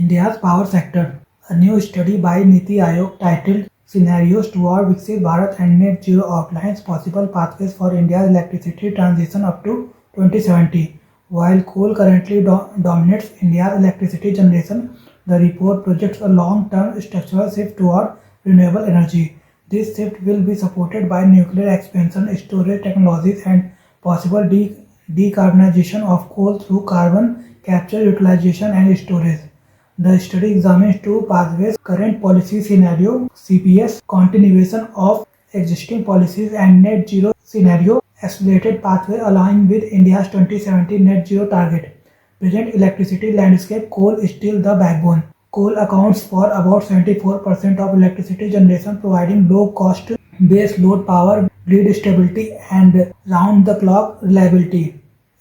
India's power sector. A new study by Niti Aayog titled Scenarios Toward Viksit Bharat and Net Zero outlines possible pathways for India's electricity transition up to 2070. While coal currently dominates India's electricity generation, the report projects a long-term structural shift toward renewable energy. This shift will be supported by nuclear expansion, storage technologies, and possible decarbonization of coal through carbon capture, utilization, and storage. The study examines two pathways: current policy scenario (CPS), continuation of existing policies, and net zero scenario, accelerated pathway aligning with India's 2070 net zero target. Present electricity landscape: coal is still the backbone. Coal accounts for about 74% of electricity generation, providing low-cost base load power, grid stability, and round-the-clock reliability.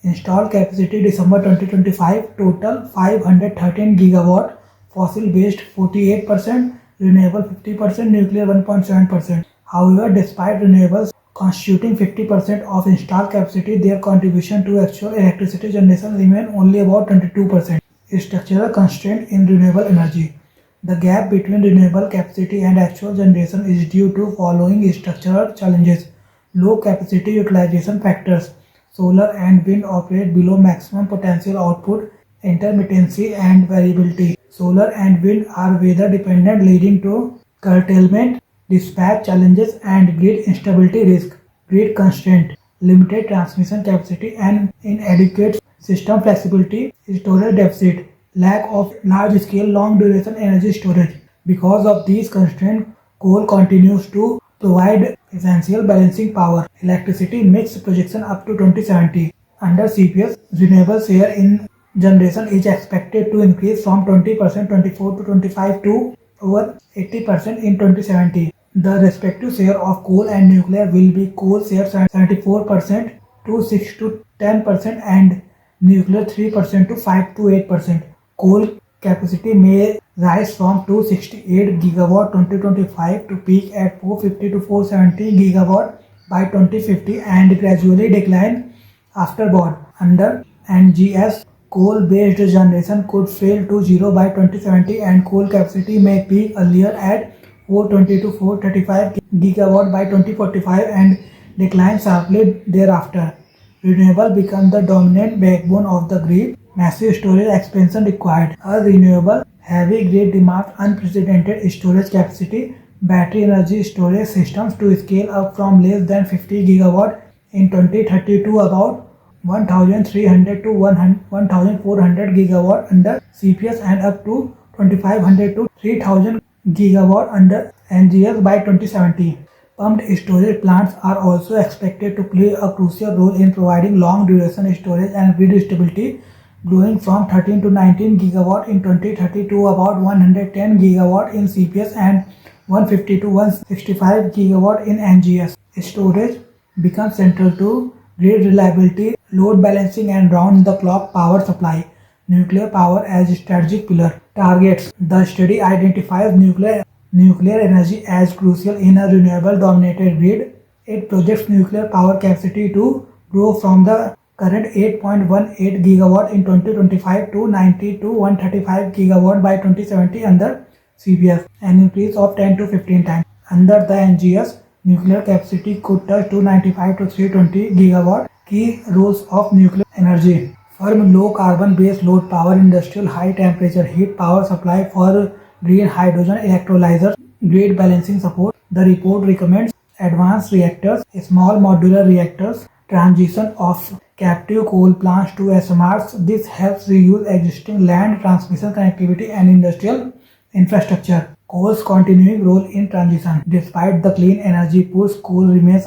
Installed capacity December 2025 total 513 gigawatt, fossil-based 48%, renewable 50%, nuclear 1.7%. However, despite renewables constituting 50% of installed capacity, their contribution to actual electricity generation remain only about 22%. Structural constraint in renewable energy. The gap between renewable capacity and actual generation is due to following structural challenges: low capacity utilization factors. Solar and wind operate below maximum potential output, intermittency, and variability. Solar and wind are weather dependent, leading to curtailment, dispatch challenges, and grid instability risk. Grid constraint, limited transmission capacity, and inadequate system flexibility. Storage deficit, lack of large scale, long duration energy storage. Because of these constraints, coal continues to provide essential balancing power. Electricity mix projection up to 2070. Under CPS, renewable share in generation is expected to increase from 20% 24 to 25 to over 80% in 2070. The respective share of coal and nuclear will be: coal share 74% to 6 to 10% and nuclear 3% to 5 to 8%. Coal capacity may rise from 268 gigawatt 2025 to peak at 450 to 470 gigawatt by 2050 and gradually decline afterward. Under NGS, coal-based generation could fail to zero by 2070 and coal capacity may peak earlier at 420 to 435 gigawatt by 2045 and decline sharply thereafter. Renewable become the dominant backbone of the grid. Massive storage expansion required. A renewable heavy grid demands unprecedented storage capacity. Battery energy storage systems to scale up from less than 50 gigawatt in 2030 to about 1,300 to 1,400 gigawatt under CPS and up to 2,500 to 3,000 gigawatt under NGS by 2070. Pumped storage plants are also expected to play a crucial role in providing long-duration storage and grid stability, growing from 13 to 19 gigawatt in 2030 to about 110 gigawatt in CPS and 150 to 165 gigawatt in NGS. Storage becomes central to grid reliability, load balancing, and round-the-clock power supply. Nuclear power as strategic pillar. Targets. The study identifies nuclear energy as crucial in a renewable dominated grid. It projects nuclear power capacity to grow from the current 8.18 gigawatt in 2025 to 90 to 135 gigawatt by 2070 under CPS, an increase of 10 to 15 times. Under the NGS, nuclear capacity could touch 295 to 320 gigawatt. Key roles of nuclear energy: firm low carbon base load power, industrial high temperature heat power supply for green hydrogen electrolyzers, grid balancing support. The report recommends advanced reactors, small modular reactors, transition of captive coal plants to SMRs. This helps reuse existing land, transmission connectivity, and industrial infrastructure. Coal's continuing role in transition. Despite the clean energy push, coal remains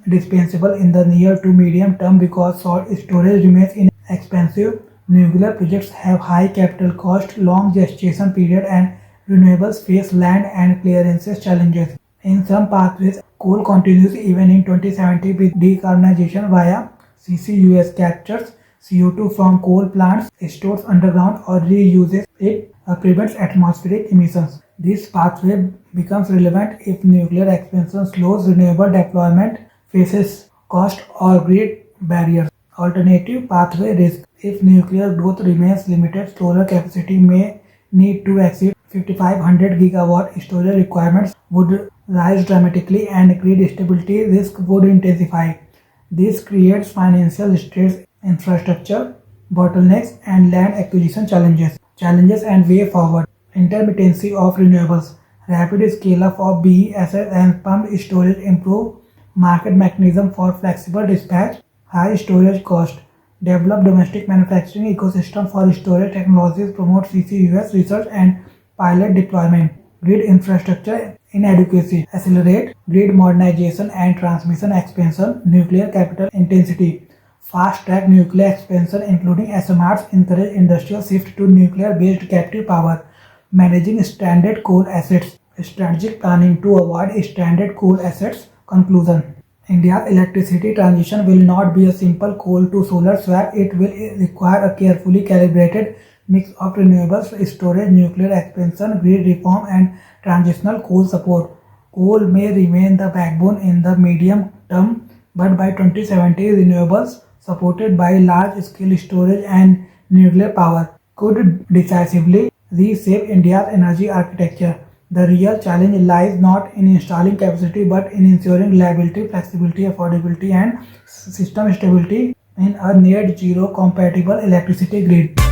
indispensable in the near to medium term because storage remains inexpensive. Nuclear projects have high capital cost, long gestation period, and renewables face land and clearances challenges. In some pathways, coal continues even in 2070 with decarbonization via CCUS captures CO2 from coal plants, stores underground, or reuses it, prevents atmospheric emissions. This pathway becomes relevant if nuclear expansion slows, renewable deployment faces cost or grid barriers. Alternative pathway risk: if nuclear growth remains limited, solar capacity may need to exceed 5500 gigawatt storage requirements would rise dramatically and grid stability risk would intensify. This creates financial stress, infrastructure bottlenecks, and land acquisition challenges. Challenges and way forward. Intermittency of renewables. Rapid scale up of BESS and pumped storage improve market mechanism for flexible dispatch, high storage cost. Develop domestic manufacturing ecosystem for storage technologies, promote CCUS research and pilot deployment. Grid infrastructure inadequacy. Accelerate grid modernization and transmission expansion. Nuclear capital intensity. Fast track nuclear expansion including SMRs encourage industrial shift to nuclear based captive power. Managing stranded coal assets. Strategic planning to avoid stranded coal assets. Conclusion. India's electricity transition will not be a simple coal to solar swap. It will require a carefully calibrated mix of renewables, storage, nuclear expansion, grid reform, and transitional coal support. Coal may remain the backbone in the medium term, but by 2070, renewables supported by large-scale storage and nuclear power could decisively reshape India's energy architecture. The real challenge lies not in installing capacity but in ensuring reliability, flexibility, affordability, and system stability in a net zero compatible electricity grid.